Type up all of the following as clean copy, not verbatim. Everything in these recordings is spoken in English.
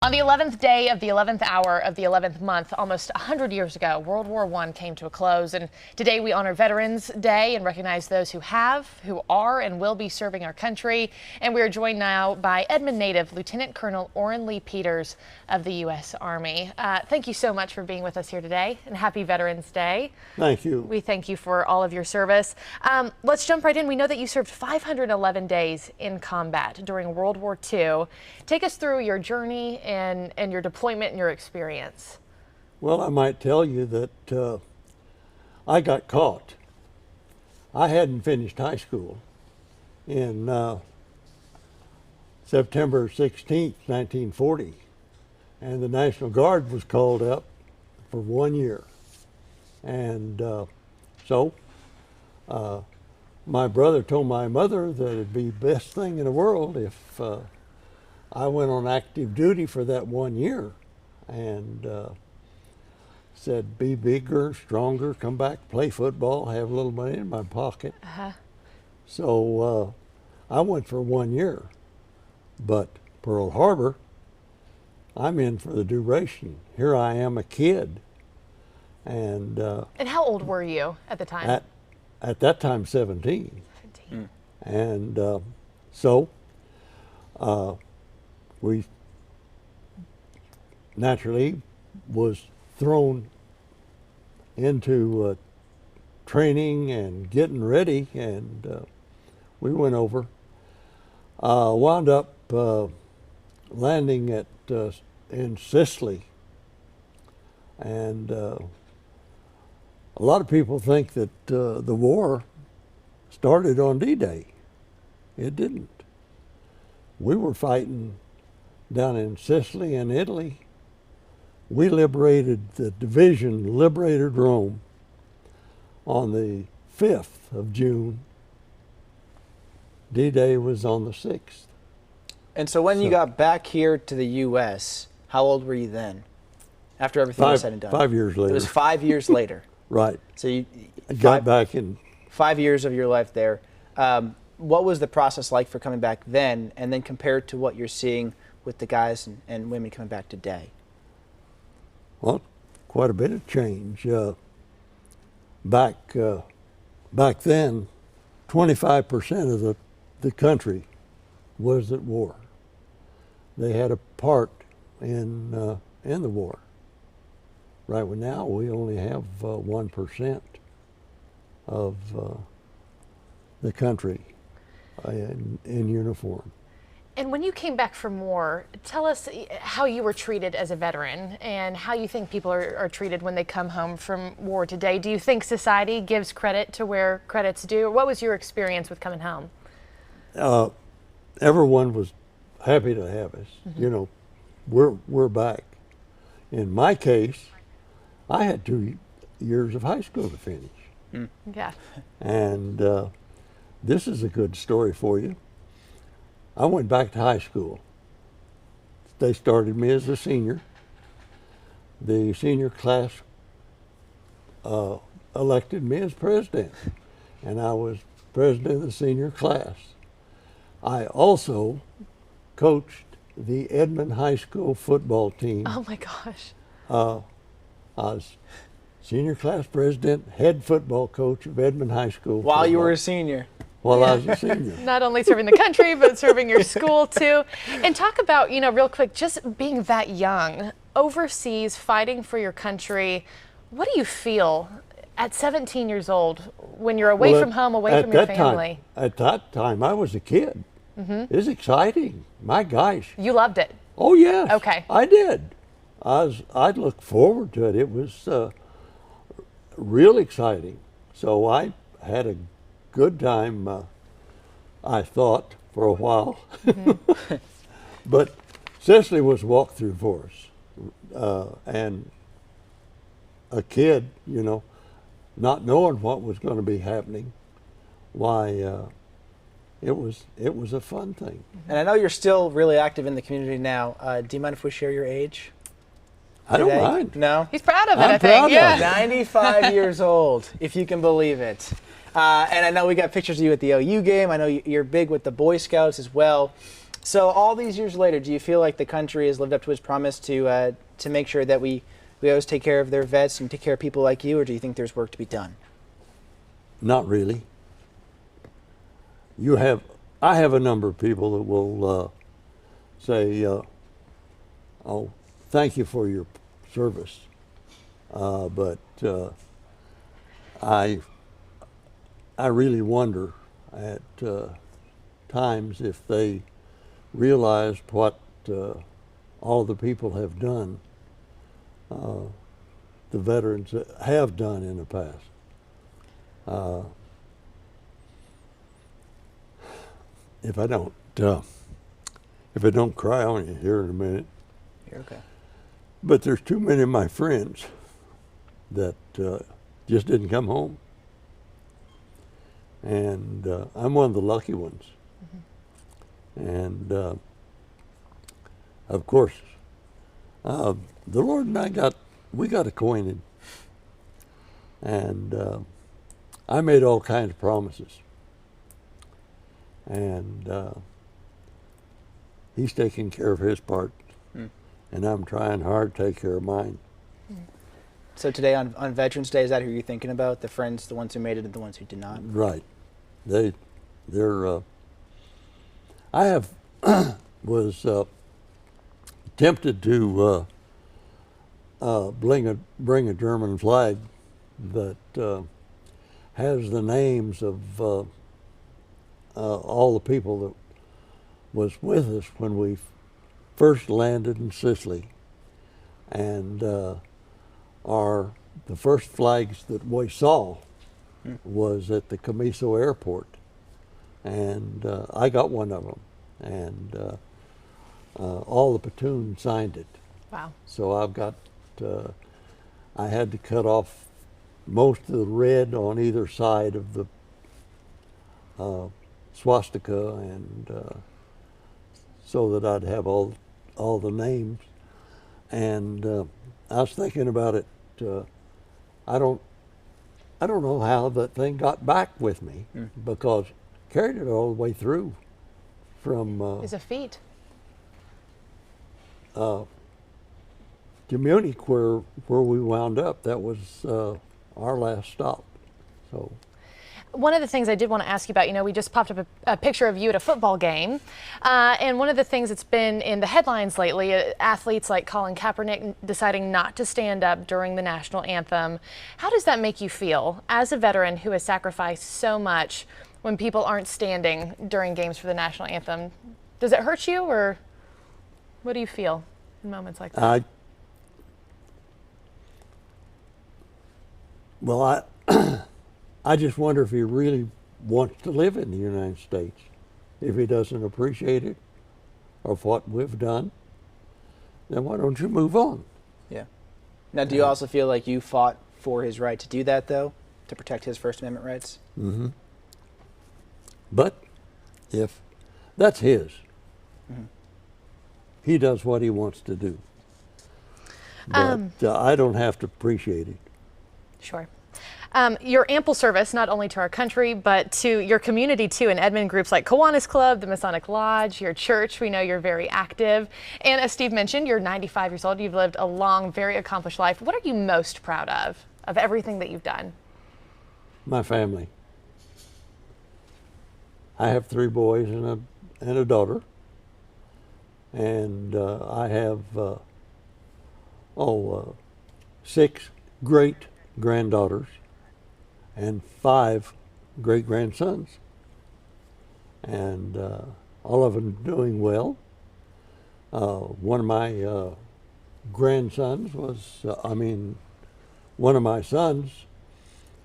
On the 11th day of the 11th hour of the 11th month, almost 100 years ago, World War I came to a close. And today we honor Veterans Day and recognize those who have, who are, and will be serving our country. And we are joined now by Edmond native Lieutenant Colonel Orrin Lee Peters of the U.S. Army. Thank you so much for being with us here today, and happy Veterans Day. Thank you. We thank you for all of your service. Let's jump right in. We know that you served 511 days in combat during World War II. Take us through your journey and your deployment and your experience. Well, I might tell you that I got caught. I hadn't finished high school in September 16th, 1940, and the National Guard was called up for 1 year. And so my brother told my mother that it'd be the best thing in the world if I went on active duty for that 1 year, and said, be bigger, stronger, come back, play football, have a little money in my pocket. So I went for 1 year, but Pearl Harbor, I'm in for the duration. Here I am, a kid. And how old were you at the time? At that time, 17. 17. And so we naturally was thrown into training and getting ready, and we went over. Wound up landing at in Sicily, and a lot of people think that the war started on D-Day. It didn't. We were fighting down in Sicily and Italy. We liberated, the division liberated Rome on the 5th of June. D-Day was on the 6th. And so when you got back here to the U.S., how old were you then? After everything was said and done. 5 years later. It was 5 years later. Right. So you got back in 5 years of your life there. What was the process like for coming back then, and then compared to what you're seeing with the guys and women coming back today? Well, quite a bit of change. Back then, 25% of the country was at war. They had a part in the war. Right now, we only have 1% of the country in uniform. And when you came back from war, tell us how you were treated as a veteran and how you think people are treated when they come home from war today. Do you think society gives credit to where credit's due? What was your experience with coming home? Everyone was happy to have us. Mm-hmm. You know, we're back. In my case, I had 2 years of high school to finish. Mm. Yeah. And this is a good story for you. I went back to high school. They started me as a senior. The senior class elected me as president, and I was president of the senior class. I also coached the Edmond High School football team. Oh my gosh. I was senior class president, head football coach of Edmond High School. While you were a senior. While I was a senior. Not only serving the country, but serving your school too. And talk about, real quick, just being that young, overseas, fighting for your country. What do you feel at 17 years old when you're away from home, away from your family? At that time, I was a kid. Mm-hmm. It was exciting. My gosh. You loved it? Oh, yes. Okay. I did. I'd look forward to it. It was real exciting. So I had a good time, I thought, for a while. Mm-hmm. But Sicily was a walkthrough for us. And a kid, not knowing what was going to be happening, why, it was a fun thing. And I know you're still really active in the community now. Do you mind if we share your age? I don't mind. No? He's proud of it, I'm I think. proud of it. 95 years old, if you can believe it. And I know we got pictures of you at the OU game. I know you're big with the Boy Scouts as well. So all these years later, do you feel like the country has lived up to its promise to make sure that we always take care of their vets and take care of people like you, or do you think there's work to be done? Not really. I have a number of people that will say, "Oh, thank you for your service," but I really wonder at times if they realized what all the people have done, the veterans have done in the past. If I don't cry on you here in a minute, You're okay. but there's too many of my friends that just didn't come home, and I'm one of the lucky ones. And of course, the Lord and I got acquainted, and I made all kinds of promises, and He's taking care of His part, and I'm trying hard to take care of mine. So today on Veterans Day, is that who you're thinking about? The friends, the ones who made it, and the ones who did not? Right. They're. I have was tempted to bring a German flag that has the names of all the people that was with us when we first landed in Sicily, and the first flags that we saw was at the Comiso Airport, and I got one of them, and all the platoon signed it. Wow. So I had to cut off most of the red on either side of the swastika, and so that I'd have all the names. And I was thinking about it. I don't know how that thing got back with me, because carried it all the way through from It's a feat. to Munich, where we wound up. That was our last stop. So. One of the things I did want to ask you about, we just popped up a picture of you at a football game. And one of the things that's been in the headlines lately, athletes like Colin Kaepernick deciding not to stand up during the national anthem. How does that make you feel as a veteran who has sacrificed so much when people aren't standing during games for the national anthem? Does it hurt you, or what do you feel in moments like that? I just wonder if he really wants to live in the United States, if he doesn't appreciate it, of what we've done. Then why don't you move on? Yeah. Now, do you also feel like you fought for his right to do that, though, to protect his First Amendment rights? Mm-hmm. But if that's his, he does what he wants to do. But I don't have to appreciate it. Sure. Your ample service, not only to our country, but to your community too, in Edmond, groups like Kiwanis Club, the Masonic Lodge, your church. We know you're very active. And as Steve mentioned, you're 95 years old. You've lived a long, very accomplished life. What are you most proud of everything that you've done? My family. I have 3 boys and a daughter. And I have 6 great granddaughters and 5 great grandsons, and all of them doing well. One of my grandsons one of my sons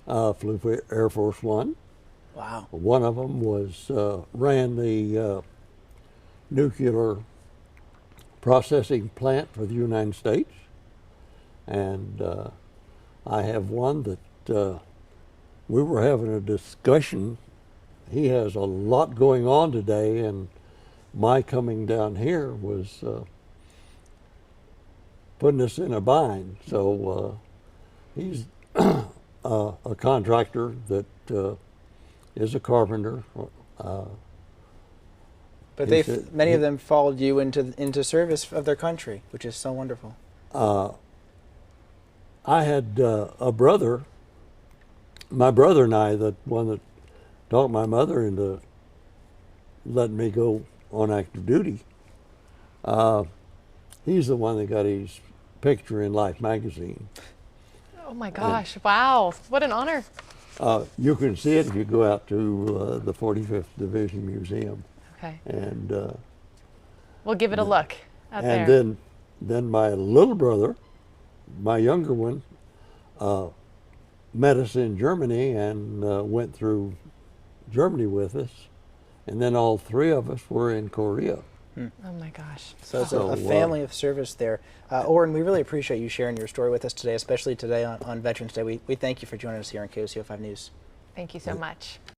flew for Air Force One. Wow. One of them ran the nuclear processing plant for the United States, and I have one that we were having a discussion. He has a lot going on today, and my coming down here was putting us in a bind. So he's a contractor that is a carpenter, But He they, said- many of them followed you into service of their country, which is so wonderful. I had a brother, my brother and I, the one that talked my mother into letting me go on active duty. He's the one that got his picture in Life magazine. Oh my gosh! Wow, what an honor. You can see it if you go out to the 45th Division Museum, Okay, and we'll give it a look out there. then my little brother, my younger one, met us in Germany and went through Germany with us, and then all three of us were in Korea. Oh my gosh! So it's So, a family of service there. Orrin, we really appreciate you sharing your story with us today, especially today on Veterans Day. We thank you for joining us here on KOCO 5 News. Thank you so much.